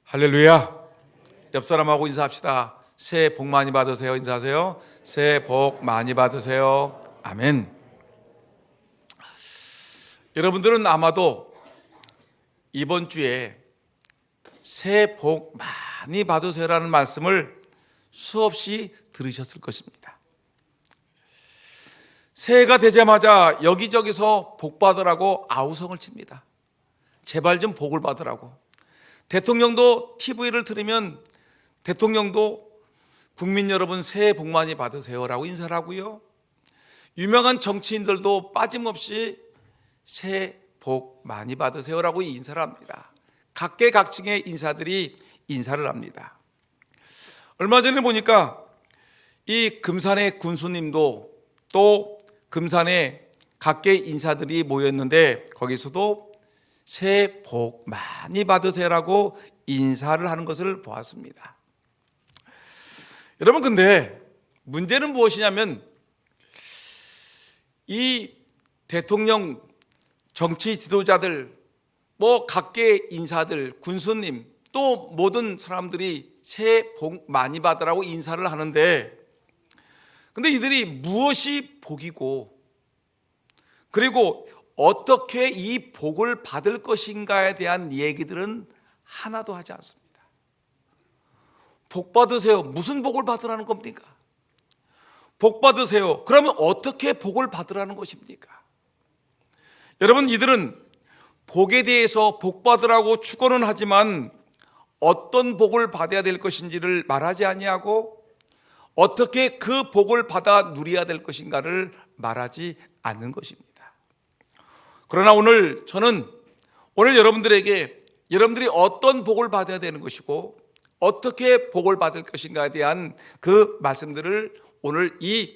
할렐루야. 옆 사람하고 인사합시다. 새해 복 많이 받으세요. 인사하세요. 새해 복 많이 받으세요. 아멘. 여러분들은 아마도 이번 주에 새해 복 많이 받으세요라는 말씀을 수없이 들으셨을 것입니다. 새해가 되자마자 여기저기서 복 받으라고 아우성을 칩니다. 제발 좀 복을 받으라고. 대통령도 TV를 틀으면 대통령도 국민 여러분 새해 복 많이 받으세요라고 인사를 하고요. 유명한 정치인들도 빠짐없이 새해 복 많이 받으세요라고 인사를 합니다. 각계각층의 인사들이 인사를 합니다. 얼마 전에 보니까 이 금산의 군수님도 또 금산의 각계 인사들이 모였는데 거기서도 새해 복 많이 받으세요라고 인사를 하는 것을 보았습니다. 여러분, 근데 문제는 무엇이냐면 이 대통령, 정치 지도자들, 각계 인사들, 군수님, 또 모든 사람들이 새해 복 많이 받으라고 인사를 하는데, 근데 이들이 무엇이 복이고 그리고 어떻게 이 복을 받을 것인가에 대한 얘기들은 하나도 하지 않습니다. 복 받으세요. 무슨 복을 받으라는 겁니까? 복 받으세요. 그러면 어떻게 복을 받으라는 것입니까? 여러분, 이들은 복에 대해서 복 받으라고 축원은 하지만 어떤 복을 받아야 될 것인지를 말하지 아니하고 어떻게 그 복을 받아 누려야 될 것인가를 말하지 않는 것입니다. 그러나 저는 오늘 여러분들이 어떤 복을 받아야 되는 것이고 어떻게 복을 받을 것인가에 대한 그 말씀들을 오늘 이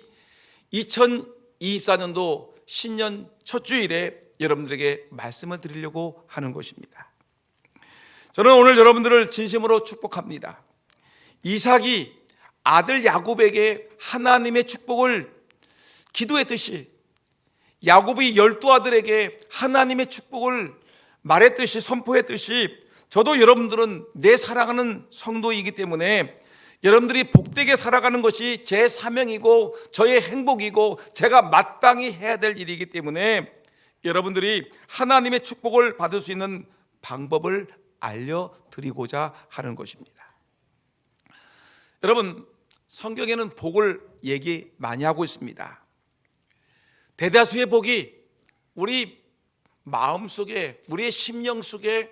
2024년도 신년 첫 주일에 여러분들에게 말씀을 드리려고 하는 것입니다. 저는 오늘 여러분들을 진심으로 축복합니다. 이삭이 아들 야곱에게 하나님의 축복을 기도했듯이 야곱이 12아들에게 하나님의 축복을 말했듯이 선포했듯이 저도 여러분들은 내 사랑하는 성도이기 때문에 여러분들이 복되게 살아가는 것이 제 사명이고 저의 행복이고 제가 마땅히 해야 될 일이기 때문에 여러분들이 하나님의 축복을 받을 수 있는 방법을 알려드리고자 하는 것입니다. 여러분, 성경에는 복을 얘기 많이 하고 있습니다. 대다수의 복이 우리 마음속에, 우리의 심령 속에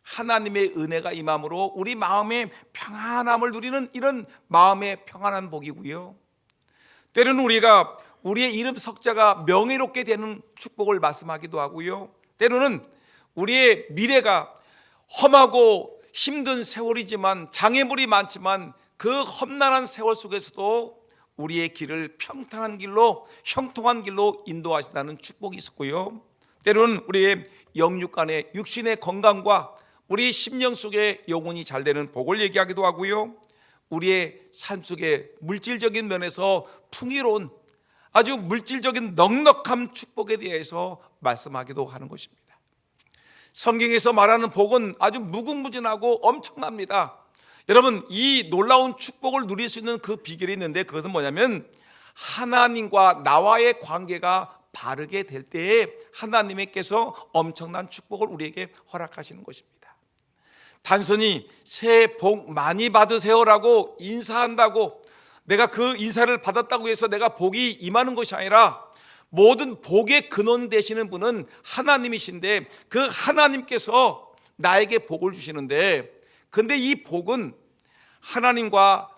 하나님의 은혜가 임함으로 우리 마음의 평안함을 누리는 이런 마음의 평안한 복이고요. 때로는 우리가 우리의 이름 석자가 명예롭게 되는 축복을 말씀하기도 하고요. 때로는 우리의 미래가 험하고 힘든 세월이지만 장애물이 많지만 그 험난한 세월 속에서도 우리의 길을 평탄한 길로, 형통한 길로 인도하신다는 축복이 있었고요. 때로는 우리의 영육 간의 육신의 건강과 우리 심령 속에 영혼이 잘 되는 복을 얘기하기도 하고요. 우리의 삶 속에 물질적인 면에서 풍요로운 아주 물질적인 넉넉한 축복에 대해서 말씀하기도 하는 것입니다. 성경에서 말하는 복은 아주 무궁무진하고 엄청납니다. 여러분, 이 놀라운 축복을 누릴 수 있는 그 비결이 있는데 그것은 뭐냐면 하나님과 나와의 관계가 바르게 될 때에 하나님께서 엄청난 축복을 우리에게 허락하시는 것입니다. 단순히 새해 복 많이 받으세요라고 인사한다고 내가 그 인사를 받았다고 해서 내가 복이 임하는 것이 아니라 모든 복의 근원 되시는 분은 하나님이신데 그 하나님께서 나에게 복을 주시는데, 근데 이 복은 하나님과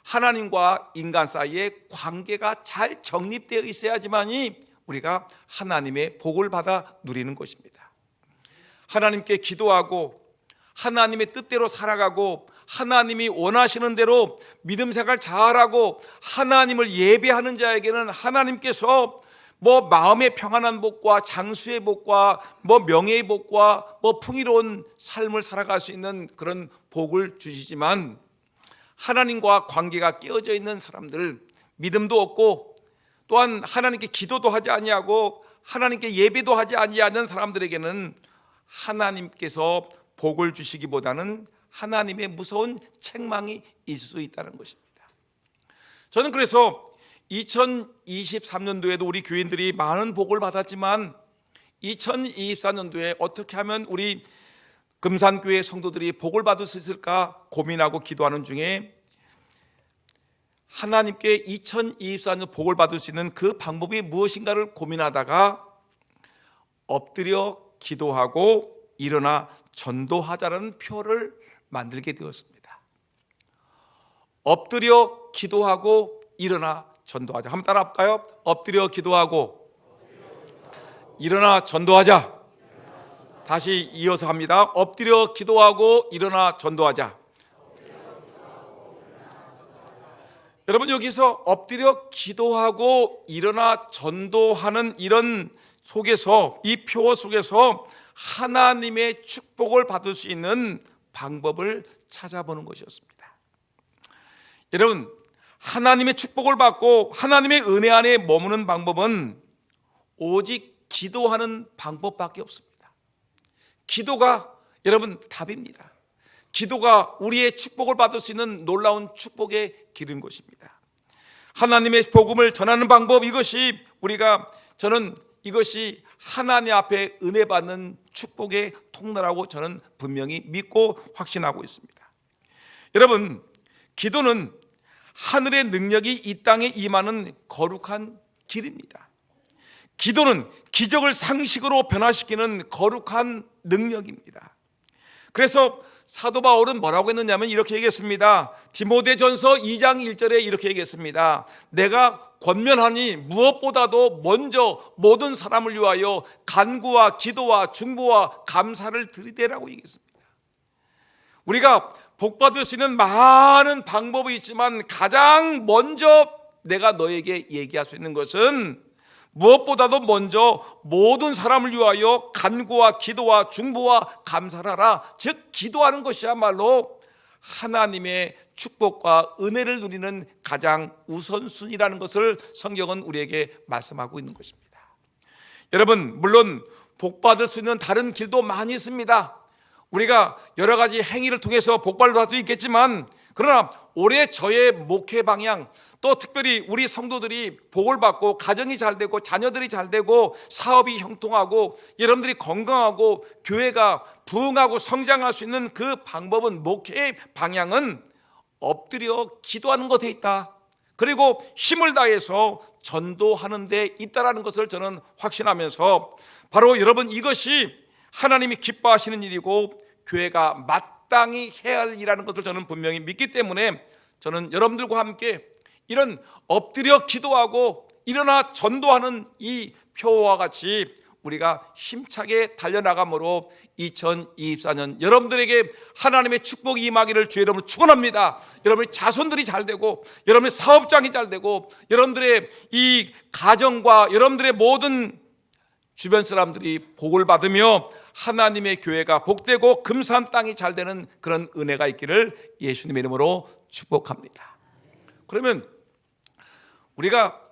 하나님과 인간 사이에 관계가 잘 정립되어 있어야지만이 우리가 하나님의 복을 받아 누리는 것입니다. 하나님께 기도하고 하나님의 뜻대로 살아가고 하나님이 원하시는 대로 믿음 생활 잘하고 하나님을 예배하는 자에게는 하나님께서 마음의 평안한 복과 장수의 복과 명예의 복과 풍요로운 삶을 살아갈 수 있는 그런 복을 주시지만 하나님과 관계가 깨어져 있는 사람들, 믿음도 없고 또한 하나님께 기도도 하지 아니하고 하나님께 예배도 하지 아니하는 사람들에게는 하나님께서 복을 주시기보다는 하나님의 무서운 책망이 있을 수 있다는 것입니다. 저는 그래서 2023년도에도 우리 교인들이 많은 복을 받았지만 2024년도에 어떻게 하면 우리 금산교회 성도들이 복을 받을 수 있을까 고민하고 기도하는 중에 하나님께 2024년 복을 받을 수 있는 그 방법이 무엇인가를 고민하다가 엎드려 기도하고 일어나 전도하자라는 표를 만들게 되었습니다. 엎드려 기도하고 일어나 전도하자. 한번 따라 할까요? 엎드려 기도하고 일어나 전도하자. 다시 이어서 합니다. 엎드려 기도하고 일어나 전도하자. 여러분, 여기서 엎드려 기도하고 일어나 전도하는 이런 속에서, 이 표 속에서 하나님의 축복을 받을 수 있는 방법을 찾아보는 것이었습니다. 여러분, 하나님의 축복을 받고 하나님의 은혜 안에 머무는 방법은 오직 기도하는 방법밖에 없습니다. 기도가 여러분 답입니다. 기도가 우리의 축복을 받을 수 있는 놀라운 축복의 길인 것입니다. 하나님의 복음을 전하는 방법, 저는 이것이 하나님 앞에 은혜 받는 축복의 통로라고 저는 분명히 믿고 확신하고 있습니다. 여러분, 기도는 하늘의 능력이 이 땅에 임하는 거룩한 길입니다. 기도는 기적을 상식으로 변화시키는 거룩한 능력입니다. 그래서 사도 바울은 뭐라고 했느냐면 이렇게 얘기했습니다. 디모데전서 2장 1절에 이렇게 얘기했습니다. 내가 권면하니 무엇보다도 먼저 모든 사람을 위하여 간구와 기도와 중보와 감사를 드리되라고 얘기했습니다. 우리가 복받을 수 있는 많은 방법이 있지만 가장 먼저 내가 너에게 얘기할 수 있는 것은 무엇보다도 먼저 모든 사람을 위하여 간구와 기도와 중보와 감사를 하라. 즉 기도하는 것이야말로 하나님의 축복과 은혜를 누리는 가장 우선순위라는 것을 성경은 우리에게 말씀하고 있는 것입니다. 여러분, 물론 복받을 수 있는 다른 길도 많이 있습니다. 우리가 여러 가지 행위를 통해서 복받을 수 있겠지만, 그러나 올해 저의 목회 방향, 또 특별히 우리 성도들이 복을 받고 가정이 잘 되고 자녀들이 잘 되고 사업이 형통하고 여러분들이 건강하고 교회가 부흥하고 성장할 수 있는 그 방법은, 목회의 방향은 엎드려 기도하는 것에 있다. 그리고 힘을 다해서 전도하는 데 있다라는 것을 저는 확신하면서, 바로 여러분, 이것이 하나님이 기뻐하시는 일이고 교회가 마땅히 해야 할 일이라는 것을 저는 분명히 믿기 때문에, 저는 여러분들과 함께 이런 엎드려 기도하고 일어나 전도하는 이 표와 같이 우리가 힘차게 달려나감으로 2024년 여러분들에게 하나님의 축복이 임하기를 주의 이름으로 축원합니다. 여러분의 자손들이 잘 되고 여러분의 사업장이 잘 되고 여러분들의 이 가정과 여러분들의 모든 주변 사람들이 복을 받으며 하나님의 교회가 복되고 금산 땅이 잘 되는 그런 은혜가 있기를 예수님의 이름으로 축복합니다. 그러면 우리가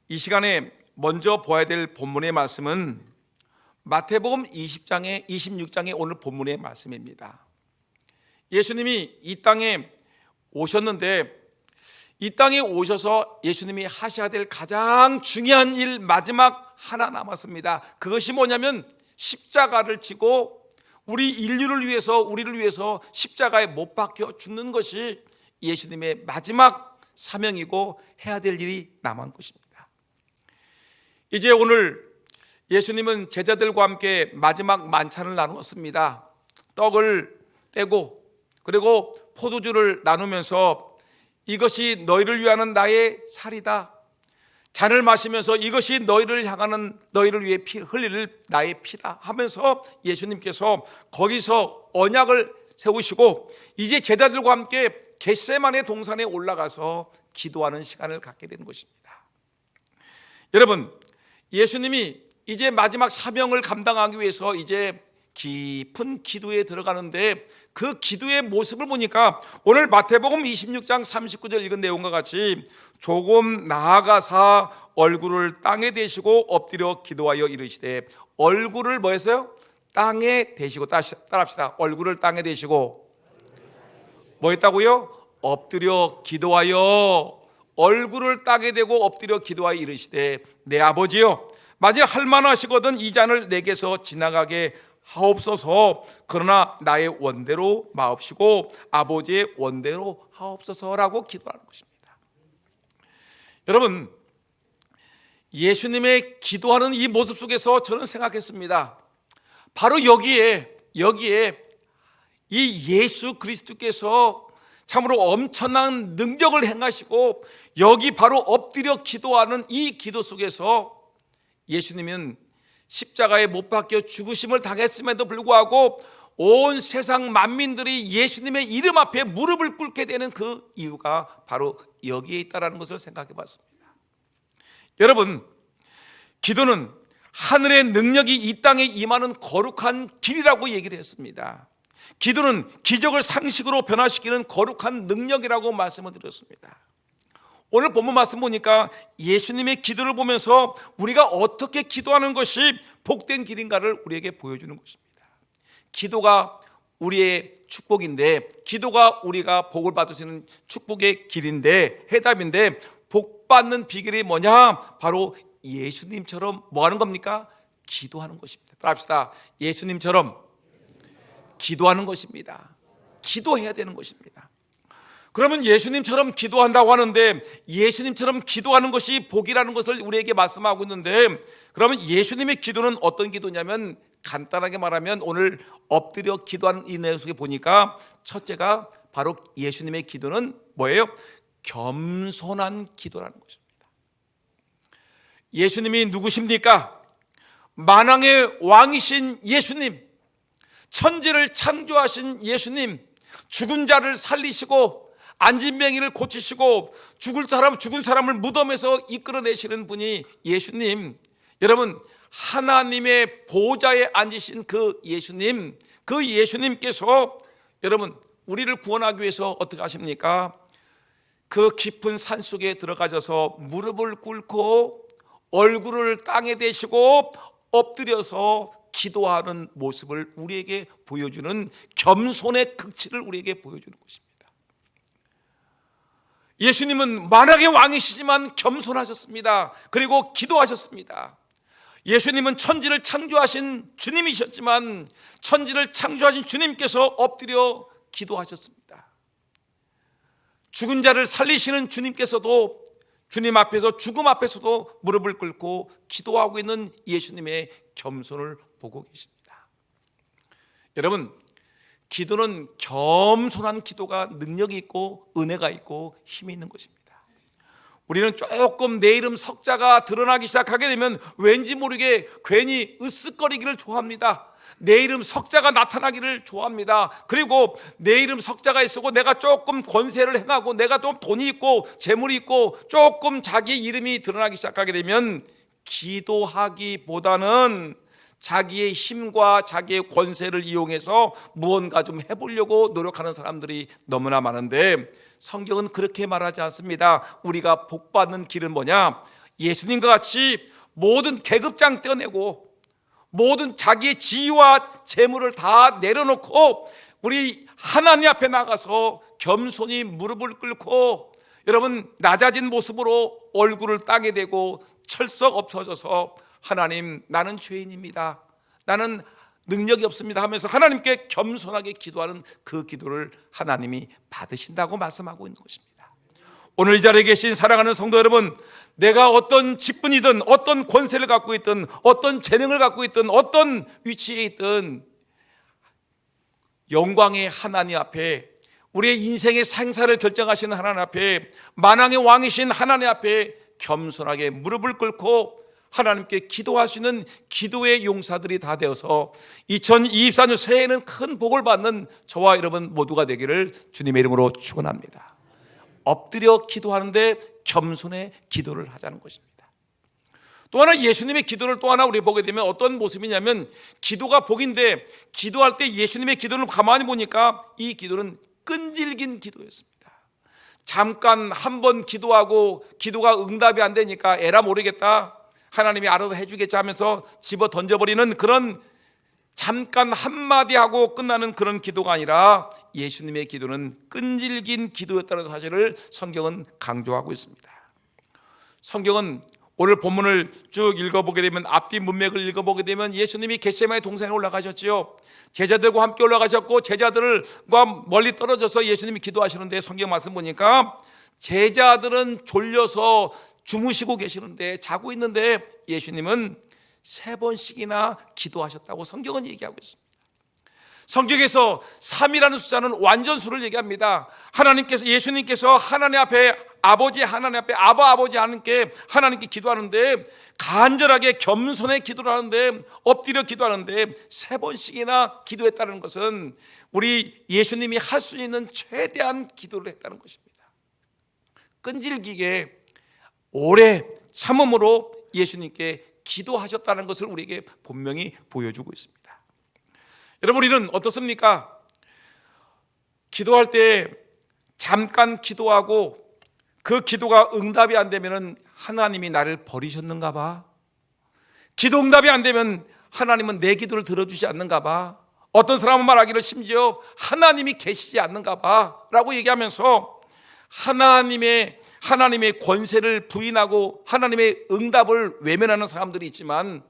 이 시간에 먼저 보아야 될 본문의 말씀은 마태복음 26장의 오늘 본문의 말씀입니다. 예수님이 이 땅에 오셨는데, 이 땅에 오셔서 예수님이 하셔야 될 가장 중요한 일 마지막 하나 남았습니다. 그것이 뭐냐면 십자가를 지고 우리를 위해서 십자가에 못 박혀 죽는 것이 예수님의 마지막 사명이고 해야 될 일이 남은 것입니다. 이제 오늘 예수님은 제자들과 함께 마지막 만찬을 나누었습니다. 떡을 떼고 그리고 포도주를 나누면서 이것이 너희를 위하는 나의 살이다. 잔을 마시면서 이것이 너희를 위해 흘릴 나의 피다 하면서 예수님께서 거기서 언약을 세우시고 이제 제자들과 함께 겟세마네 동산에 올라가서 기도하는 시간을 갖게 된 것입니다. 여러분, 예수님이 이제 마지막 사명을 감당하기 위해서 이제 깊은 기도에 들어가는데, 그 기도의 모습을 보니까 오늘 마태복음 26장 39절 읽은 내용과 같이 조금 나아가사 얼굴을 땅에 대시고 엎드려 기도하여 이르시되, 얼굴을 뭐 했어요? 땅에 대시고, 따라합시다. 얼굴을 땅에 대시고 뭐 했다고요? 엎드려 기도하여, 얼굴을 땅에 대고 엎드려 기도하여 이르시되, 내 아버지여, 만일 할만하시거든 이 잔을 내게서 지나가게 하옵소서. 그러나 나의 원대로 마옵시고 아버지의 원대로 하옵소서라고 기도하는 것입니다. 여러분, 예수님의 기도하는 이 모습 속에서 저는 생각했습니다. 바로 여기에 이 예수 그리스도께서 참으로 엄청난 능력을 행하시고, 여기 바로 엎드려 기도하는 이 기도 속에서 예수님은 십자가에 못 박혀 죽으심을 당했음에도 불구하고 온 세상 만민들이 예수님의 이름 앞에 무릎을 꿇게 되는 그 이유가 바로 여기에 있다는 것을 생각해 봤습니다. 여러분, 기도는 하늘의 능력이 이 땅에 임하는 거룩한 길이라고 얘기를 했습니다. 기도는 기적을 상식으로 변화시키는 거룩한 능력이라고 말씀을 드렸습니다. 오늘 본문 말씀 보니까 예수님의 기도를 보면서 우리가 어떻게 기도하는 것이 복된 길인가를 우리에게 보여주는 것입니다. 기도가 우리의 축복인데, 기도가 우리가 복을 받을 수 있는 축복의 길인데, 해답인데, 복 받는 비결이 뭐냐? 바로 예수님처럼 뭐 하는 겁니까? 기도하는 것입니다. 따라합시다. 예수님처럼 기도하는 것입니다. 기도해야 되는 것입니다. 그러면 예수님처럼 기도한다고 하는데, 예수님처럼 기도하는 것이 복이라는 것을 우리에게 말씀하고 있는데, 그러면 예수님의 기도는 어떤 기도냐면, 간단하게 말하면 오늘 엎드려 기도하는 이 내용 속에 보니까 첫째가 바로 예수님의 기도는 뭐예요? 겸손한 기도라는 것입니다. 예수님이 누구십니까? 만왕의 왕이신 예수님, 천지를 창조하신 예수님, 죽은 자를 살리시고 앉은 맹인을 고치시고 죽은 사람을 무덤에서 이끌어내시는 분이 예수님. 여러분, 하나님의 보좌에 앉으신 그 예수님, 그 예수님께서 여러분 우리를 구원하기 위해서 어떻게 하십니까? 그 깊은 산속에 들어가셔서 무릎을 꿇고 얼굴을 땅에 대시고 엎드려서 기도하는 모습을 우리에게 보여주는 겸손의 극치를 우리에게 보여주는 것입니다. 예수님은 만왕의 왕이시지만 겸손하셨습니다. 그리고 기도하셨습니다. 예수님은 천지를 창조하신 주님이셨지만 천지를 창조하신 주님께서 엎드려 기도하셨습니다. 죽은 자를 살리시는 주님께서도 주님 앞에서, 죽음 앞에서도 무릎을 꿇고 기도하고 있는 예수님의 겸손을 보고 계십니다. 여러분, 기도는 겸손한 기도가 능력이 있고 은혜가 있고 힘이 있는 것입니다. 우리는 조금 내 이름 석자가 드러나기 시작하게 되면 왠지 모르게 괜히 으쓱거리기를 좋아합니다. 내 이름 석자가 나타나기를 좋아합니다. 그리고 내 이름 석자가 있고 내가 조금 권세를 행하고 내가 좀 돈이 있고 재물이 있고 조금 자기 이름이 드러나기 시작하게 되면 기도하기보다는 자기의 힘과 자기의 권세를 이용해서 무언가 좀 해보려고 노력하는 사람들이 너무나 많은데, 성경은 그렇게 말하지 않습니다. 우리가 복받는 길은 뭐냐? 예수님과 같이 모든 계급장 떼어내고 모든 자기의 지위와 재물을 다 내려놓고 우리 하나님 앞에 나가서 겸손히 무릎을 꿇고, 여러분, 낮아진 모습으로 얼굴을 땅에 대고 철썩 엎어져서 하나님, 나는 죄인입니다, 나는 능력이 없습니다 하면서 하나님께 겸손하게 기도하는 그 기도를 하나님이 받으신다고 말씀하고 있는 것입니다. 오늘 이 자리에 계신 사랑하는 성도 여러분, 내가 어떤 직분이든 어떤 권세를 갖고 있든 어떤 재능을 갖고 있든 어떤 위치에 있든 영광의 하나님 앞에, 우리의 인생의 생사를 결정하시는 하나님 앞에, 만왕의 왕이신 하나님 앞에 겸손하게 무릎을 꿇고 하나님께 기도하시는 기도의 용사들이 다 되어서 2024년 새해에는 큰 복을 받는 저와 여러분 모두가 되기를 주님의 이름으로 축원합니다. 엎드려 기도하는데 겸손의 기도를 하자는 것입니다. 또 하나, 예수님의 기도를 또 하나 우리 보게 되면 어떤 모습이냐면, 기도가 복인데 기도할 때 예수님의 기도를 가만히 보니까 이 기도는 끈질긴 기도였습니다. 잠깐 한 번 기도하고 기도가 응답이 안 되니까 에라 모르겠다, 하나님이 알아서 해주겠지 하면서 집어 던져버리는 그런 잠깐 한마디 하고 끝나는 그런 기도가 아니라 예수님의 기도는 끈질긴 기도였다는 사실을 성경은 강조하고 있습니다. 성경은 오늘 본문을 쭉 읽어보게 되면, 앞뒤 문맥을 읽어보게 되면 예수님이 겟세마네 동산에 올라가셨지요. 제자들과 함께 올라가셨고, 제자들과 멀리 떨어져서 예수님이 기도하시는데, 성경 말씀 보니까 제자들은 졸려서 주무시고 계시는데, 자고 있는데 예수님은 3번씩이나 기도하셨다고 성경은 얘기하고 있습니다. 성경에서 3이라는 숫자는 완전수를 얘기합니다. 하나님께서, 예수님께서 하나님 앞에, 아버지 하나님 앞에, 아버지 하나님께 기도하는데, 간절하게 겸손의 기도를 하는데, 엎드려 기도하는데 3번씩이나 기도했다는 것은 우리 예수님이 할 수 있는 최대한 기도를 했다는 것입니다. 끈질기게 오래 참음으로 예수님께 기도하셨다는 것을 우리에게 분명히 보여주고 있습니다. 여러분, 우리는 어떻습니까? 기도할 때 잠깐 기도하고 그 기도가 응답이 안 되면 하나님이 나를 버리셨는가 봐. 기도 응답이 안 되면 하나님은 내 기도를 들어주지 않는가 봐. 어떤 사람은 말하기를 심지어 하나님이 계시지 않는가 봐 라고 얘기하면서 하나님의 권세를 부인하고 하나님의 응답을 외면하는 사람들이 있지만,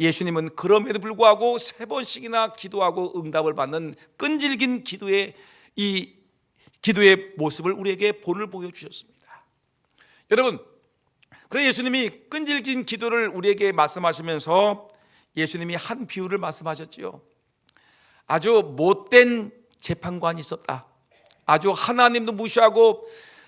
예수님은 그럼에도 불구하고 3번씩이나 기도하고 응답을 받는 끈질긴 기도의 모습을 우리에게 본을 보여주셨습니다. 여러분, 그래서 예수님이 끈질긴 기도를 우리에게 말씀하시면서 예수님이 한 비유를 말씀하셨지요. 아주 못된 재판관이 있었다. 아주 하나님도 무시하고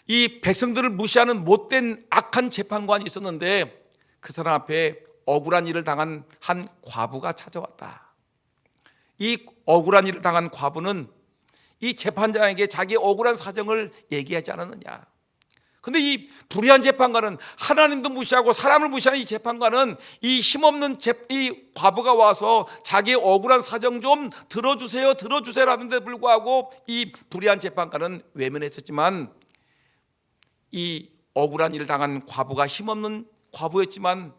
이 백성들을 무시하는 못된 악한 재판관이 있었는데, 그 사람 앞에 억울한 일을 당한 한 과부가 찾아왔다. 이 억울한 일을 당한 과부는 이 재판장에게 자기 억울한 사정을 얘기하지 않았느냐. 근데 이 불의한 재판관은, 하나님도 무시하고 사람을 무시하는 이 재판관은, 이 힘없는 이 과부가 와서 자기의 억울한 사정 좀 들어주세요 하는데 불구하고 이 불의한 재판관은 외면했었지만, 이 억울한 일을 당한 과부가 힘없는 과부였지만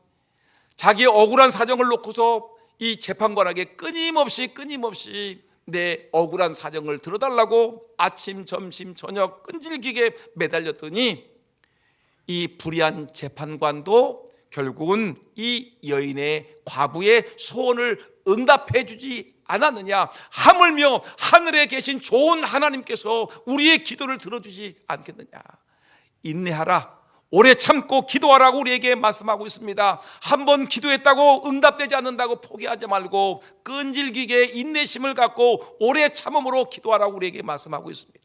자기의 억울한 사정을 놓고서 이 재판관에게 끊임없이 내 억울한 사정을 들어달라고 아침, 점심, 저녁 끈질기게 매달렸더니 이 불의한 재판관도 결국은 이 여인의, 과부의 소원을 응답해 주지 않았느냐. 하물며 하늘에 계신 좋은 하나님께서 우리의 기도를 들어주지 않겠느냐. 인내하라, 오래 참고 기도하라고 우리에게 말씀하고 있습니다. 한번 기도했다고 응답되지 않는다고 포기하지 말고 끈질기게 인내심을 갖고 오래 참음으로 기도하라고 우리에게 말씀하고 있습니다.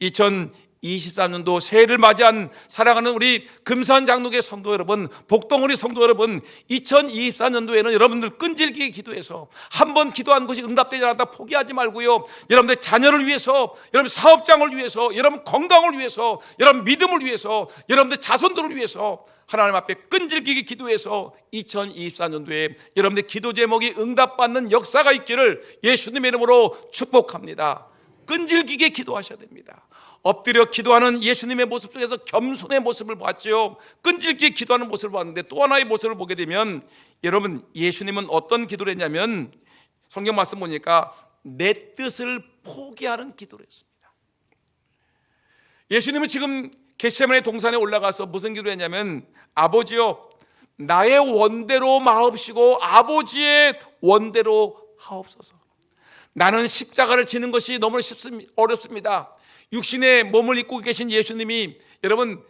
2024년도 새해를 맞이한 사랑하는 우리 금산장로교 성도 여러분, 복동우리 성도 여러분, 2024년도에는 여러분들 끈질기게 기도해서 한번 기도한 것이 응답되지 않았다 포기하지 말고요, 여러분들 자녀를 위해서, 여러분 사업장을 위해서, 여러분 건강을 위해서, 여러분 믿음을 위해서, 여러분들 자손들을 위해서 하나님 앞에 끈질기게 기도해서 2024년도에 여러분들 기도 제목이 응답받는 역사가 있기를 예수님의 이름으로 축복합니다. 끈질기게 기도하셔야 됩니다. 엎드려 기도하는 예수님의 모습 속에서 겸손의 모습을 봤죠. 끈질기게 기도하는 모습을 봤는데, 또 하나의 모습을 보게 되면, 여러분, 예수님은 어떤 기도를 했냐면, 성경 말씀 보니까 내 뜻을 포기하는 기도를 했습니다. 예수님은 지금 겟세마네 동산에 올라가서 무슨 기도를 했냐면, 아버지여, 나의 원대로 마옵시고 아버지의 원대로 하옵소서. 나는 십자가를 지는 것이 너무 어렵습니다. 육신의 몸을 입고 계신 예수님이, 여러분,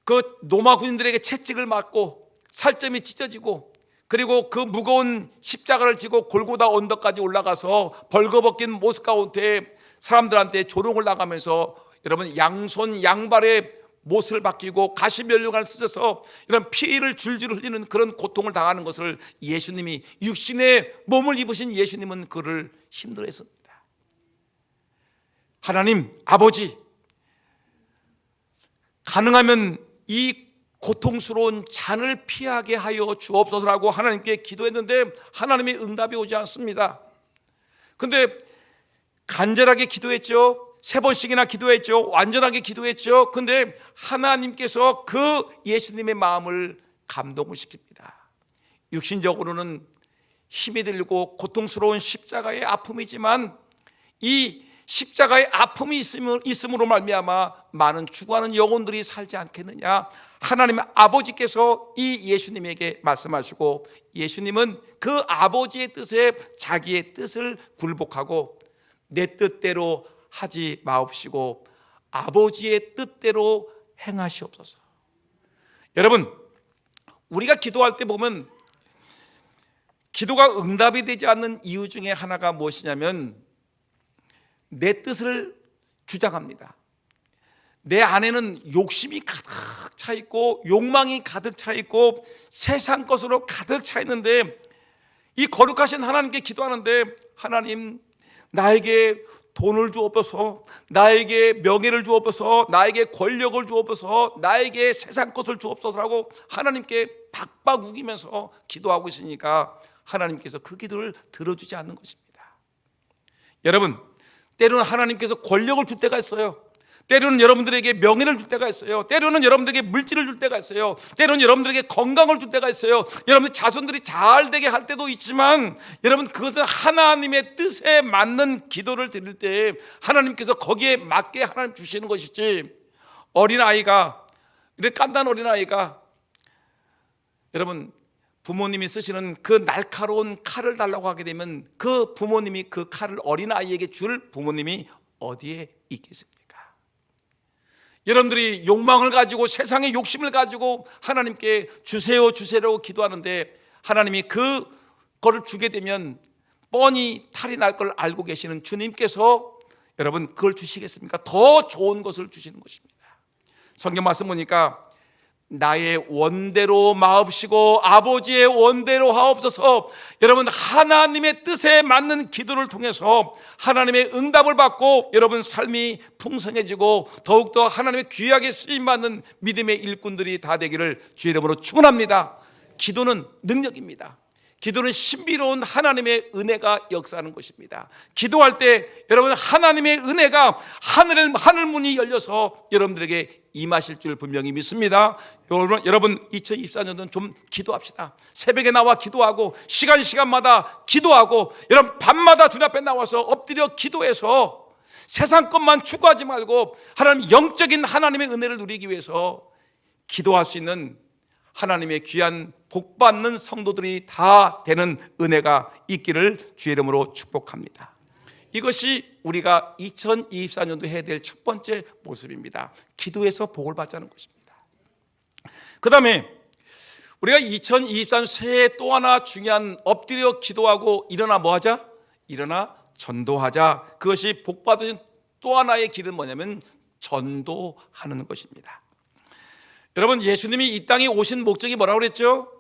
그 로마 군인들에게 채찍을 맞고 살점이 찢어지고, 그리고 그 무거운 십자가를 지고 골고다 언덕까지 올라가서 벌거벗긴 모습 가운데 사람들한테 조롱을 나가면서, 여러분, 양손 양발에 못을 박히고 가시면류관을 쓰셔서 이런 피를 줄줄 흘리는 그런 고통을 당하는 것을 예수님이, 육신의 몸을 입으신 예수님은 그를 힘들어했습니다. 하나님 아버지, 가능하면 이 고통스러운 잔을 피하게 하여 주옵소서라고 하나님께 기도했는데 하나님의 응답이 오지 않습니다. 근데 간절하게 기도했죠. 3번씩이나 기도했죠. 완전하게 기도했죠. 근데 하나님께서 그 예수님의 마음을 감동을 시킵니다. 육신적으로는 힘이 들고 고통스러운 십자가의 아픔이지만 이 십자가의 아픔이 있음으로 말미암아 많은 죽어가는 영혼들이 살지 않겠느냐. 하나님의 아버지께서 이 예수님에게 말씀하시고, 예수님은 그 아버지의 뜻에 자기의 뜻을 굴복하고 내 뜻대로 하지 마옵시고 아버지의 뜻대로 행하시옵소서. 여러분, 우리가 기도할 때 보면 기도가 응답이 되지 않는 이유 중에 하나가 무엇이냐면 내 뜻을 주장합니다. 내 안에는 욕심이 가득 차 있고 욕망이 가득 차 있고 세상 것으로 가득 차 있는데, 이 거룩하신 하나님께 기도하는데, 하나님 나에게 돈을 주옵소서, 나에게 명예를 주옵소서, 나에게 권력을 주옵소서, 나에게 세상 것을 주옵소서라고 하나님께 박박 우기면서 기도하고 있으니까 하나님께서 그 기도를 들어주지 않는 것입니다. 여러분, 때로는 하나님께서 권력을 줄 때가 있어요. 때로는 여러분들에게 명예를 줄 때가 있어요. 때로는 여러분들에게 물질을 줄 때가 있어요. 때로는 여러분들에게 건강을 줄 때가 있어요. 여러분들 자손들이 잘 되게 할 때도 있지만, 여러분 그것은 하나님의 뜻에 맞는 기도를 드릴 때 하나님께서 거기에 맞게 하나님 주시는 것이지, 어린아이가, 이렇게 깐단 어린아이가 여러분 부모님이 쓰시는 그 날카로운 칼을 달라고 하게 되면 그 부모님이 그 칼을 어린아이에게 줄 부모님이 어디에 있겠습니까? 여러분들이 욕망을 가지고 세상의 욕심을 가지고 하나님께 주세요 주세요라고 기도하는데 하나님이 그거를 주게 되면 뻔히 탈이 날 걸 알고 계시는 주님께서 여러분 그걸 주시겠습니까? 더 좋은 것을 주시는 것입니다. 성경 말씀 보니까 나의 원대로 마옵시고 아버지의 원대로 하옵소서. 여러분 하나님의 뜻에 맞는 기도를 통해서 하나님의 응답을 받고 여러분 삶이 풍성해지고 더욱더 하나님의 귀하게 쓰임받는 믿음의 일꾼들이 다 되기를 주의 이름으로 축원합니다. 기도는 능력입니다. 기도는 신비로운 하나님의 은혜가 역사하는 것입니다. 기도할 때 여러분 하나님의 은혜가 하늘 문이 열려서 여러분들에게 임하실 줄 분명히 믿습니다. 여러분 2024년도는 좀 기도합시다. 새벽에 나와 기도하고 시간마다 기도하고 여러분 밤마다 주님 앞에 나와서 엎드려 기도해서 세상 것만 추구하지 말고 하나님 영적인 하나님의 은혜를 누리기 위해서 기도할 수 있는 하나님의 귀한 복받는 성도들이 다 되는 은혜가 있기를 주의 이름으로 축복합니다. 이것이 우리가 2024년도 해야 될 첫 번째 모습입니다. 기도해서 복을 받자는 것입니다. 그 다음에 우리가 2024년 새해 또 하나 중요한 엎드려 기도하고 일어나 뭐하자? 일어나 전도하자. 그것이 복받은 또 하나의 길은 뭐냐면 전도하는 것입니다. 여러분 예수님이 이 땅에 오신 목적이 뭐라고 그랬죠?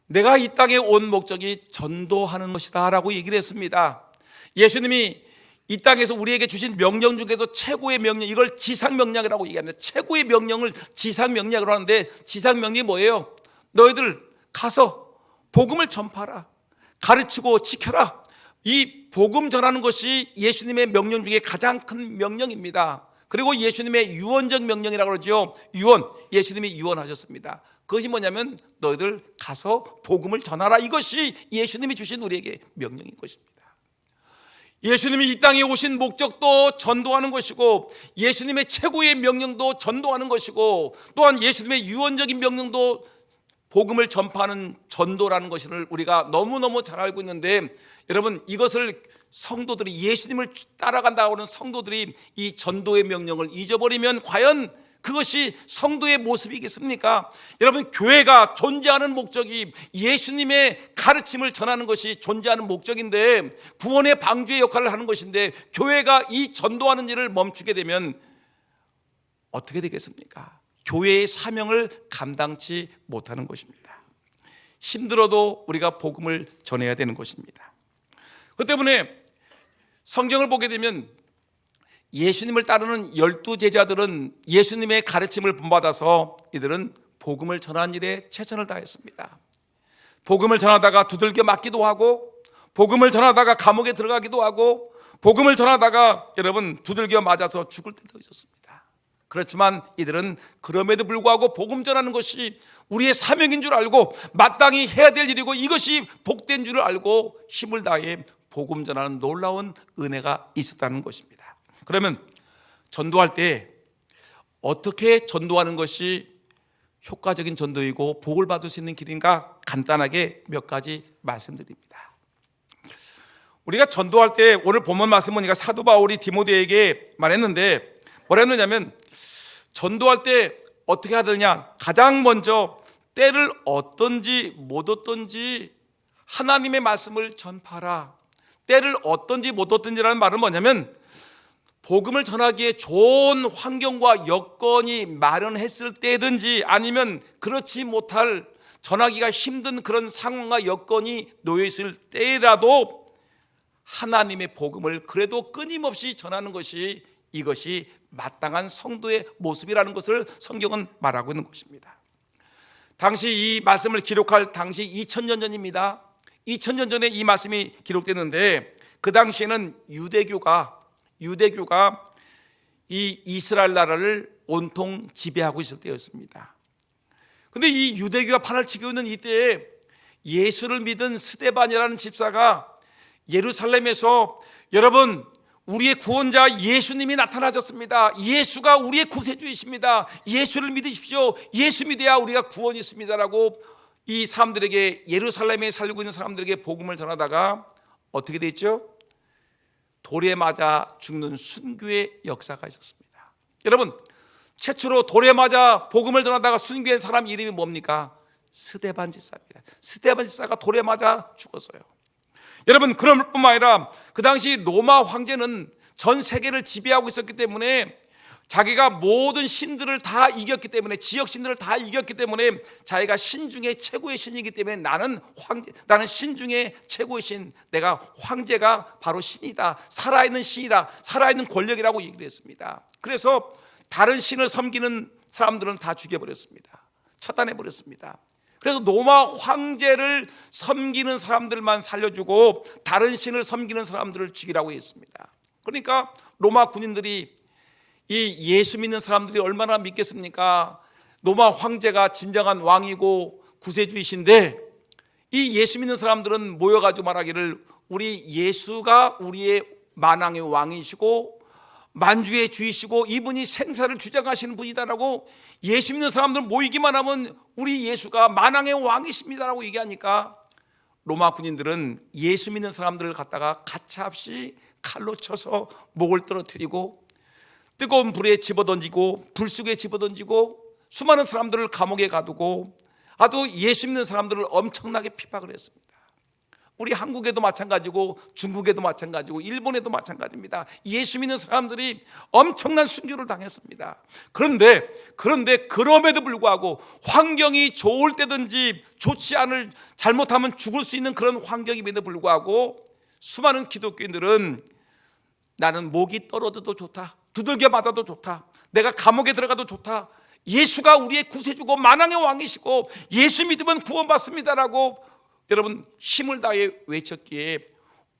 내가 이 땅에 온 목적이 전도하는 것이다 라고 얘기를 했습니다. 예수님이 이 땅에서 우리에게 주신 명령 중에서 최고의 명령, 이걸 지상명령이라고 얘기합니다. 최고의 명령을 지상명령이라고 하는데 지상명령이 뭐예요? 너희들 가서 복음을 전파하라, 가르치고 지켜라. 이 복음 전하는 것이 예수님의 명령 중에 가장 큰 명령입니다. 그리고 예수님의 유언적 명령이라고 그러죠. 유언, 예수님이 유언하셨습니다. 그것이 뭐냐면 너희들 가서 복음을 전하라. 이것이 예수님이 주신 우리에게 명령인 것입니다. 예수님이 이 땅에 오신 목적도 전도하는 것이고 예수님의 최고의 명령도 전도하는 것이고 또한 예수님의 유언적인 명령도 복음을 전파하는 전도라는 것을 우리가 너무너무 잘 알고 있는데, 여러분 이것을 성도들이 예수님을 따라간다고 하는 성도들이 이 전도의 명령을 잊어버리면 과연 그것이 성도의 모습이겠습니까? 여러분 교회가 존재하는 목적이 예수님의 가르침을 전하는 것이 존재하는 목적인데, 구원의 방주의 역할을 하는 것인데 교회가 이 전도하는 일을 멈추게 되면 어떻게 되겠습니까? 교회의 사명을 감당치 못하는 것입니다. 힘들어도 우리가 복음을 전해야 되는 것입니다. 그 때문에 성경을 보게 되면 예수님을 따르는 12제자들은 예수님의 가르침을 본받아서 이들은 복음을 전하는 일에 최선을 다했습니다. 복음을 전하다가 두들겨 맞기도 하고, 복음을 전하다가 감옥에 들어가기도 하고, 복음을 전하다가 여러분 두들겨 맞아서 죽을 때도 있었습니다. 그렇지만 이들은 그럼에도 불구하고 복음 전하는 것이 우리의 사명인 줄 알고 마땅히 해야 될 일이고 이것이 복된 줄 알고 힘을 다해 복음 전하는 놀라운 은혜가 있었다는 것입니다. 그러면 전도할 때 어떻게 전도하는 것이 효과적인 전도이고 복을 받을 수 있는 길인가 간단하게 몇 가지 말씀드립니다. 우리가 전도할 때 오늘 본문 말씀 보니까 사도 바울이 디모데에게 말했는데 뭐라 했느냐면 전도할 때 어떻게 해야 되느냐, 가장 먼저 때를 얻든지 못 얻든지 하나님의 말씀을 전파하라. 때를 얻든지 못 얻든지라는 말은 뭐냐면 복음을 전하기에 좋은 환경과 여건이 마련했을 때든지 아니면 그렇지 못할 전하기가 힘든 그런 상황과 여건이 놓여있을 때라도 하나님의 복음을 그래도 끊임없이 전하는 것이 이것이 마땅한 성도의 모습이라는 것을 성경은 말하고 있는 것입니다. 당시 이 말씀을 기록할 당시 2000년 전입니다. 2000년 전에 이 말씀이 기록되는데 그 당시에는 유대교가 이 이스라엘 나라를 온통 지배하고 있을 때였습니다. 그런데 이 유대교가 판을 치고 있는 이때에 예수를 믿은 스데반이라는 집사가 예루살렘에서 여러분 우리의 구원자 예수님이 나타나셨습니다. 예수가 우리의 구세주이십니다. 예수를 믿으십시오. 예수 믿어야 우리가 구원이 있습니다라고 이 사람들에게, 예루살렘에 살고 있는 사람들에게 복음을 전하다가 어떻게 됐죠? 돌에 맞아 죽는 순교의 역사가 있었습니다. 여러분, 최초로 돌에 맞아 복음을 전하다가 순교한 사람 이름이 뭡니까? 스데반 집사입니다. 스데반 집사가 돌에 맞아 죽었어요. 여러분, 그럴 뿐만 아니라 그 당시 로마 황제는 전 세계를 지배하고 있었기 때문에 자기가 모든 신들을 다 이겼기 때문에, 지역 신들을 다 이겼기 때문에 자기가 신 중에 최고의 신이기 때문에 나는 신 중에 최고의 신, 내가 황제가 바로 신이다, 살아있는 신이다, 살아있는 권력이라고 얘기를 했습니다. 그래서 다른 신을 섬기는 사람들은 다 죽여버렸습니다. 처단해버렸습니다. 그래서 로마 황제를 섬기는 사람들만 살려주고 다른 신을 섬기는 사람들을 죽이라고 했습니다. 그러니까 로마 군인들이 이 예수 믿는 사람들이 얼마나 믿겠습니까? 로마 황제가 진정한 왕이고 구세주이신데 이 예수 믿는 사람들은 모여가지고 말하기를 우리 예수가 우리의 만왕의 왕이시고 만주의 주이시고 이분이 생사를 주장하시는 분이다라고 예수 믿는 사람들 모이기만 하면 우리 예수가 만왕의 왕이십니다라고 얘기하니까 로마 군인들은 예수 믿는 사람들을 갖다가 가차없이 칼로 쳐서 목을 떨어뜨리고 뜨거운 불에 집어던지고 불 속에 집어던지고 수많은 사람들을 감옥에 가두고 아주 예수 믿는 사람들을 엄청나게 핍박을 했습니다. 우리 한국에도 마찬가지고 중국에도 마찬가지고 일본에도 마찬가지입니다. 예수 믿는 사람들이 엄청난 순교를 당했습니다. 그런데 그럼에도 불구하고 환경이 좋을 때든지 좋지 않을, 잘못하면 죽을 수 있는 그런 환경임에도 불구하고 수많은 기독교인들은 나는 목이 떨어져도 좋다, 두들겨 맞아도 좋다, 내가 감옥에 들어가도 좋다, 예수가 우리의 구세주고 만왕의 왕이시고 예수 믿으면 구원받습니다라고 여러분 힘을 다해 외쳤기에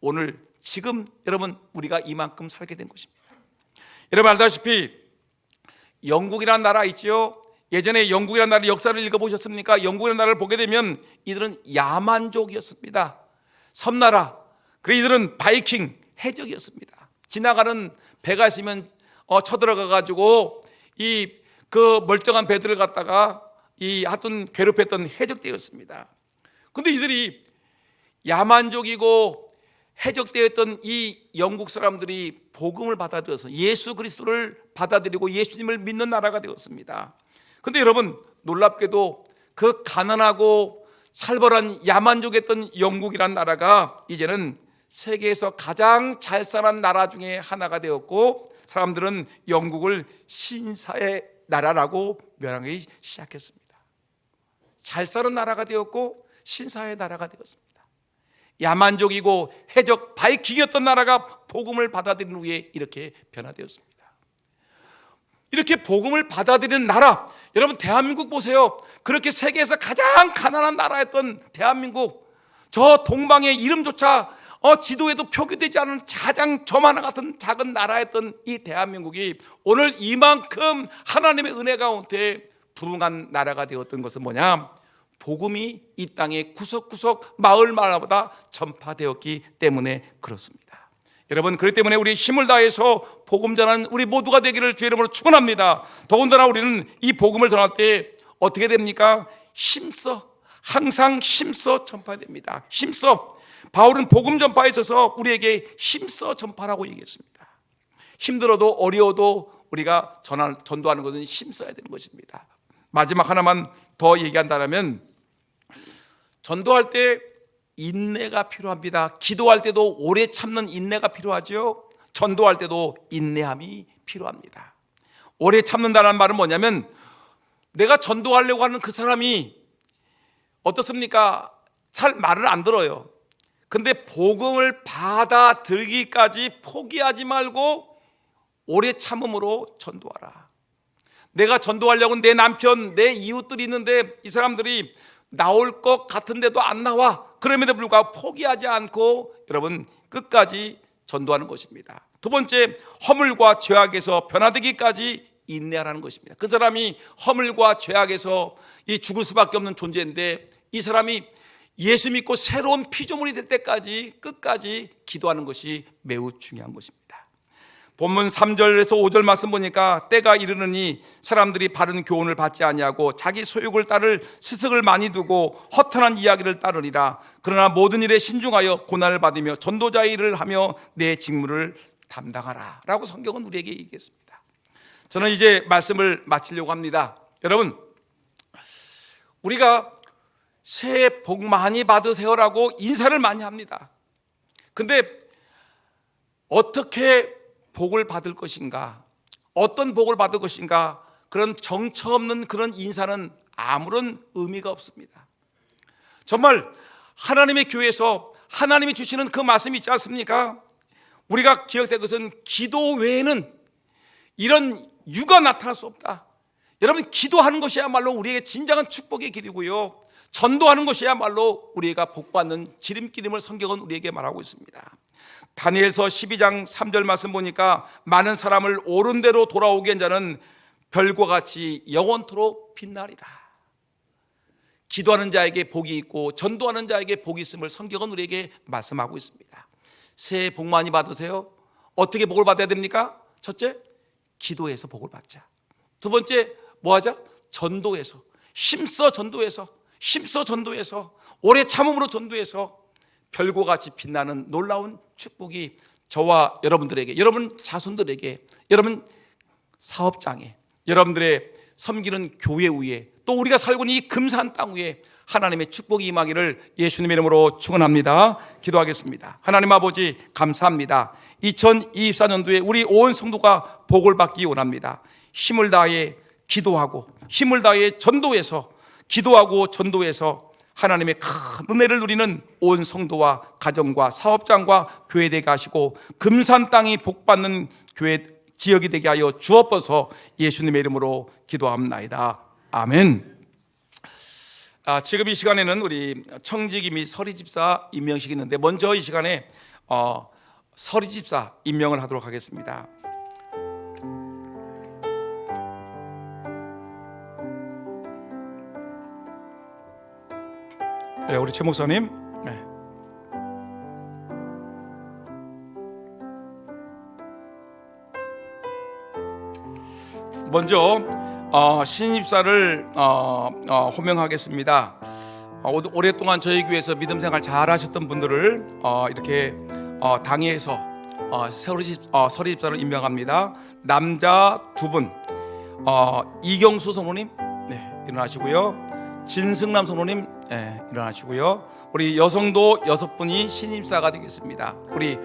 오늘 지금 여러분 우리가 이만큼 살게 된 것입니다. 여러분 알다시피 영국이라는 나라 있죠. 예전에 영국이라는 나라 역사를 읽어보셨습니까? 영국이라는 나라를 보게 되면 이들은 야만족이었습니다. 섬나라. 그리고 이들은 바이킹 해적이었습니다. 지나가는 배가 있으면 쳐들어가 가지고 그 멀쩡한 배들을 갖다가 하여튼 괴롭혔던 해적대였습니다. 근데 이들이 야만족이고 해적되었던 이 영국 사람들이 복음을 받아들여서 예수 그리스도를 받아들이고 예수님을 믿는 나라가 되었습니다. 근데 여러분 놀랍게도 그 가난하고 살벌한 야만족이었던 영국이란 나라가 이제는 세계에서 가장 잘 사는 나라 중에 하나가 되었고 사람들은 영국을 신사의 나라라고 멸하기 시작했습니다. 잘 사는 나라가 되었고 신사의 나라가 되었습니다. 야만족이고 해적 바이킹이었던 나라가 복음을 받아들인 후에 이렇게 변화되었습니다. 이렇게 복음을 받아들이는 나라, 여러분 대한민국 보세요. 그렇게 세계에서 가장 가난한 나라였던 대한민국, 저 동방의 이름조차 지도에도 표기되지 않은 가장 점 하나 같은 작은 나라였던 이 대한민국이 오늘 이만큼 하나님의 은혜 가운데 부흥한 나라가 되었던 것은 뭐냐? 복음이 이 땅의 구석구석 마을마다 전파되었기 때문에 그렇습니다. 여러분, 그렇기 때문에 우리 힘을 다해서 복음 전하는 우리 모두가 되기를 주의 이름으로 축원합니다. 더군다나 우리는 이 복음을 전할 때 어떻게 됩니까? 항상 힘써 전파됩니다. 힘써. 바울은 복음 전파에 있어서 우리에게 힘써 전파라고 얘기했습니다. 힘들어도 어려워도 우리가 전도하는 것은 힘써야 되는 것입니다. 마지막 하나만 더 얘기한다면, 전도할 때 인내가 필요합니다. 기도할 때도 오래 참는 인내가 필요하죠. 전도할 때도 인내함이 필요합니다. 오래 참는다는 말은 뭐냐면, 내가 전도하려고 하는 그 사람이 어떻습니까? 잘 말을 안 들어요. 근데 복음을 받아들기까지 포기하지 말고 오래 참음으로 전도하라. 내가 전도하려고 내 남편, 내 이웃들이 있는데 이 사람들이 나올 것 같은데도 안 나와. 그럼에도 불구하고 포기하지 않고 여러분 끝까지 전도하는 것입니다. 두 번째, 허물과 죄악에서 변화되기까지 인내하라는 것입니다. 그 사람이 허물과 죄악에서 이 죽을 수밖에 없는 존재인데 이 사람이 예수 믿고 새로운 피조물이 될 때까지 끝까지 기도하는 것이 매우 중요한 것입니다. 본문 3절에서 5절 말씀 보니까, 때가 이르느니 사람들이 바른 교훈을 받지 아니하고 자기 소욕을 따를 스승을 많이 두고 허탄한 이야기를 따르리라. 그러나 모든 일에 신중하여 고난을 받으며 전도자의 일을 하며 내 직무를 담당하라 라고 성경은 우리에게 얘기했습니다. 저는 이제 말씀을 마치려고 합니다. 여러분, 우리가 새해 복 많이 받으세요라고 인사를 많이 합니다. 근데 어떻게 복을 받을 것인가, 어떤 복을 받을 것인가, 그런 정처 없는 그런 인사는 아무런 의미가 없습니다. 정말 하나님의 교회에서 하나님이 주시는 그 말씀이 있지 않습니까? 우리가 기억될 것은 기도 외에는 이런 유가 나타날 수 없다. 여러분, 기도하는 것이야말로 우리에게 진정한 축복의 길이고요, 전도하는 것이야말로 우리가 복받는 지름길임을 성경은 우리에게 말하고 있습니다. 다니엘서 12장 3절 말씀 보니까, 많은 사람을 옳은 대로 돌아오게 한 자는 별과 같이 영원토록 빛나리라. 기도하는 자에게 복이 있고 전도하는 자에게 복이 있음을 성경은 우리에게 말씀하고 있습니다. 새해 복 많이 받으세요. 어떻게 복을 받아야 됩니까? 첫째, 기도해서 복을 받자. 두 번째, 뭐하자? 전도해서, 힘써 전도해서, 오래 참음으로 전도해서 별과 같이 빛나는 놀라운 축복이 저와 여러분들에게, 여러분 자손들에게, 여러분 사업장에, 여러분들의 섬기는 교회 위에, 또 우리가 살고 있는 이 금산 땅 위에 하나님의 축복이 임하기를 예수님의 이름으로 축원합니다. 기도하겠습니다. 하나님 아버지, 감사합니다. 2024년도에 우리 온 성도가 복을 받기 원합니다. 힘을 다해 기도하고 힘을 다해 전도해서, 기도하고 전도해서 하나님의 큰 은혜를 누리는 온 성도와 가정과 사업장과 교회 되게 하시고, 금산 땅이 복받는 교회 지역이 되게 하여 주옵소서. 예수님의 이름으로 기도합나이다. 아멘. 지금 이 시간에는 우리 청지기 및 서리집사 임명식이 있는데, 먼저 이 시간에 서리집사 임명을 하도록 하겠습니다. 네, 우리 최 목사님. 네. 먼저 신입사를 호명하겠습니다. 오랫동안 저희 교회에서 믿음 생활 잘 하셨던 분들을 이렇게 당회에서 서리집사를 임명합니다. 남자 2분, 이경수 성도님, 네, 일어나시고요. 진승남 성도님, 네, 일어나시고요. 우리 여성도 6분이 신입사가 되겠습니다. 우리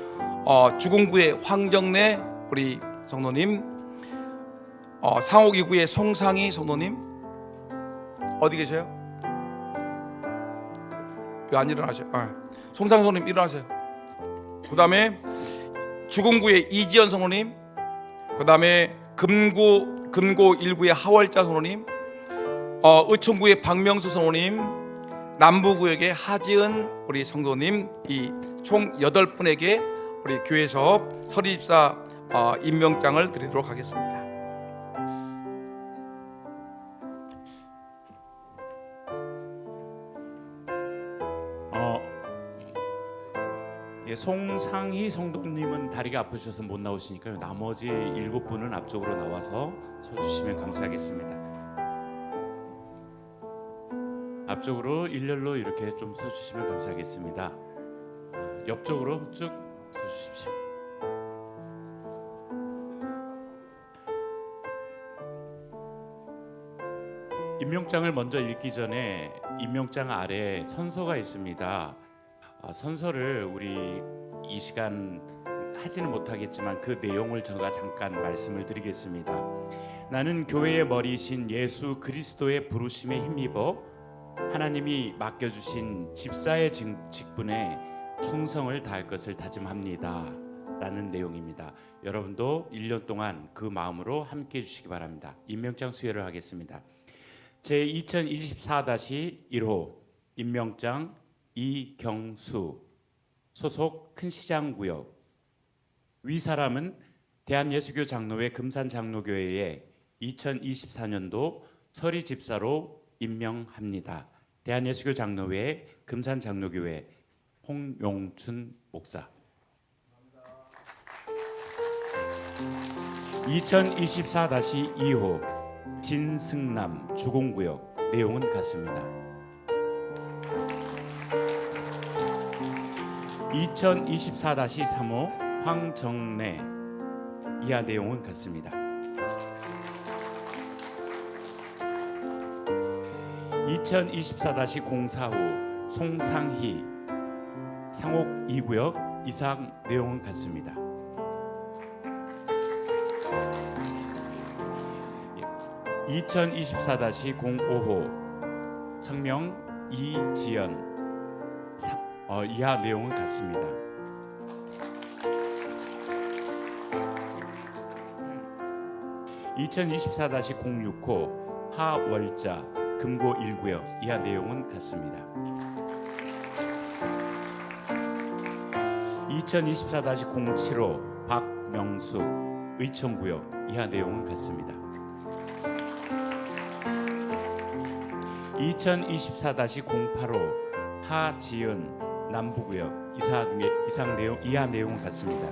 주공구의 황정래 우리 성도님, 상옥이구의 송상희 성도님, 어디 계세요? 왜 안 일어나세요? 송상희 성도님 일어나세요. 그 다음에 주공구의 이지연 성도님, 그 다음에 금고 1구의 하월자 성도님, 의천구의 박명수 성도님, 남부구역의 하지은 우리 성도님, 이 총 8분에게 우리 교회에서 서리집사 임명장을 드리도록 하겠습니다. 송상희 성도님은 다리가 아프셔서 못 나오시니까요. 나머지 7분은 앞쪽으로 나와서 서주시면 감사하겠습니다. 앞쪽으로 일렬로 이렇게 좀 서주시면 감사하겠습니다. 옆쪽으로 쭉 서주십시오. 임명장을 먼저 읽기 전에 임명장 아래 선서가 있습니다. 선서를 우리 이 시간 하지는 못하겠지만 그 내용을 제가 잠깐 말씀을 드리겠습니다. 나는 교회의 머리이신 예수 그리스도의 부르심에 힘입어 하나님이 맡겨주신 집사의 직분에 충성을 다할 것을 다짐합니다 라는 내용입니다. 여러분도 1년 동안 그 마음으로 함께해 주시기 바랍니다. 임명장 수여를 하겠습니다. 제 2024-1호 임명장 이경수 소속 큰시장구역 위 사람은 대한예수교 장로회 금산장로교회에 2024년도 서리집사로 임명합니다. 대한예수교 장로회 금산장로교회 홍용춘 목사. 2024-2호 진승남 주공구역 내용은 같습니다. 2024-3호 황정래 이하 내용은 같습니다. 2024-04호 송상희 상옥 2구역 이상 내용은 같습니다. 2024-05호 성명 이지연 이하 내용은 같습니다. 2024-06호 하월자 금고 1구역 이하 내용은 같습니다. 2024-07호 박명숙 의천구역 이하 내용은 같습니다. 2024-08호 하지은 남부구역 이하 내용은 같습니다.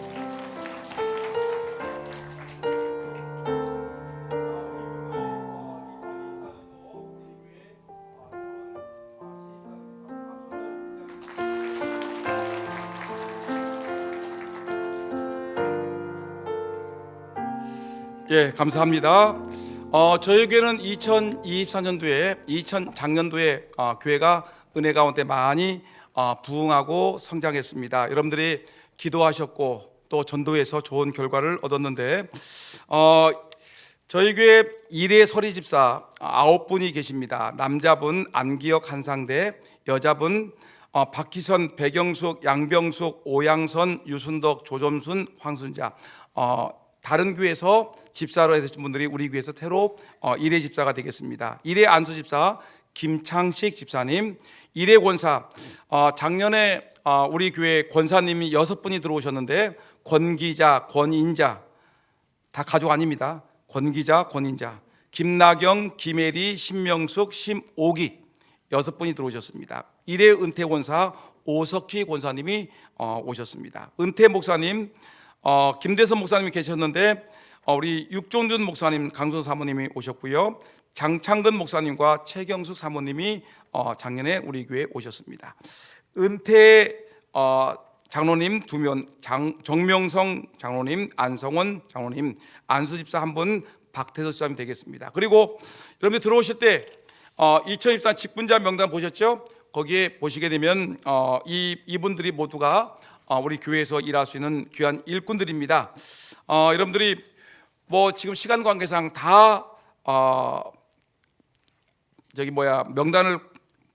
예, 감사합니다. 저희 교회는 2024년도에 작년도에 교회가 은혜 가운데 많이 부흥하고 성장했습니다. 여러분들이 기도하셨고 또 전도해서 좋은 결과를 얻었는데 저희 교회 1회 서리집사 9분이 계십니다. 남자분 안기혁 한상대, 여자분 박희선, 배경숙, 양병숙, 오양선, 유순덕, 조점순, 황순자. 다른 교회에서 집사로 되신 분들이 우리 교회에서 새로 1회 집사가 되겠습니다. 1회 안수집사 김창식 집사님, 1회 권사 작년에 우리 교회 권사님이 6분이 들어오셨는데 권기자, 권인자 다 가족 아닙니다. 권기자, 권인자, 김나경, 김혜리, 신명숙, 심오기 6분이 들어오셨습니다. 1회 은퇴 권사 오석희 권사님이 오셨습니다. 은퇴 목사님 김대선 목사님이 계셨는데 우리 육종준 목사님, 강순 사모님이 오셨고요. 장창근 목사님과 최경숙 사모님이 작년에 우리 교회에 오셨습니다. 은퇴 장로님 2명, 정명성 장로님, 안성원 장로님, 안수집사 1분, 박태서 집사님 되겠습니다. 그리고 여러분들 들어오실 때 2024 직분자 명단 보셨죠? 거기에 보시게 되면 이분들이 모두가 우리 교회에서 일할 수 있는 귀한 일꾼들입니다. 여러분들이 지금 시간 관계상 다 명단을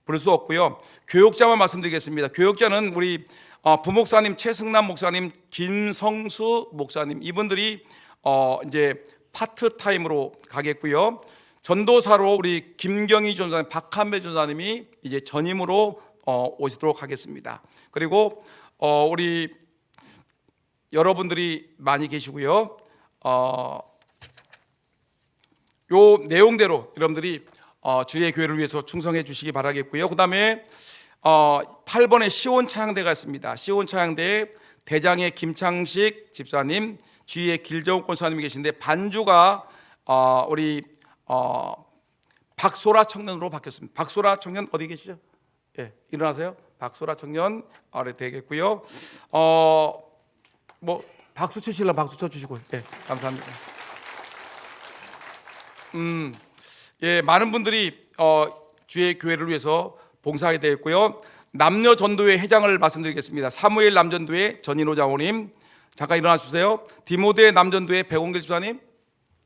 부를 수 없고요. 교역자만 말씀드리겠습니다. 교역자는 우리 부목사님 최승남 목사님, 김성수 목사님 이분들이 이제 파트타임으로 가겠고요. 전도사로 우리 김경희 전사님, 박한배 전사님이 이제 전임으로 오시도록 하겠습니다. 그리고 우리 여러분들이 많이 계시고요. 요 내용대로 여러분들이 주의 교회를 위해서 충성해 주시기 바라겠고요. 그다음에 8번에 시온 차양대가 있습니다. 시온 차양대 대장의 김창식 집사님, 주의 길정욱 권사님이 계신데 반주가 우리 박소라 청년으로 바뀌었습니다. 박소라 청년 어디 계시죠? 예, 일어나세요. 박소라 청년 아래 되겠고요. 뭐 박수 치실라 박수 쳐 주시고, 예, 감사합니다. 예, 많은 분들이 주의 교회를 위해서 봉사하게 되었고요. 남녀 전도회 회장을 말씀드리겠습니다. 사무엘 남전도회 전인호 장로님 잠깐 일어나 주세요. 디모데 남전도회 백원길 집사님,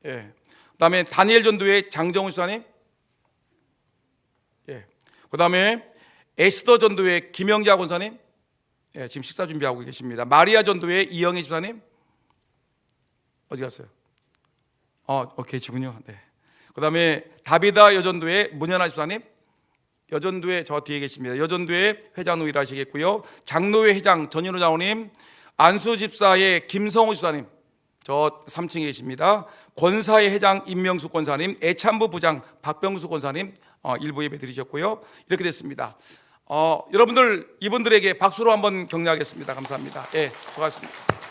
예, 그다음에 다니엘 전도회 장정훈 집사님, 예, 그다음에 에스더 전도회 김영자 권사님, 예, 지금 식사 준비하고 계십니다. 마리아 전도회 이영희 집사님 어디 갔어요? 계시군요. 네. 그다음에 다비다 여전도회 문현아 집사님, 여전도회 저 뒤에 계십니다. 여전도회 회장으로 일하시겠고요. 장로회 회장 전인호 장로님, 안수 집사의 김성호 집사님 저 3층에 계십니다. 권사의 회장 임명수 권사님, 애참부 부장 박병수 권사님 일부 예배 드리셨고요. 이렇게 됐습니다. 여러분들 이분들에게 박수로 한번 격려하겠습니다. 감사합니다. 예, 수고하셨습니다.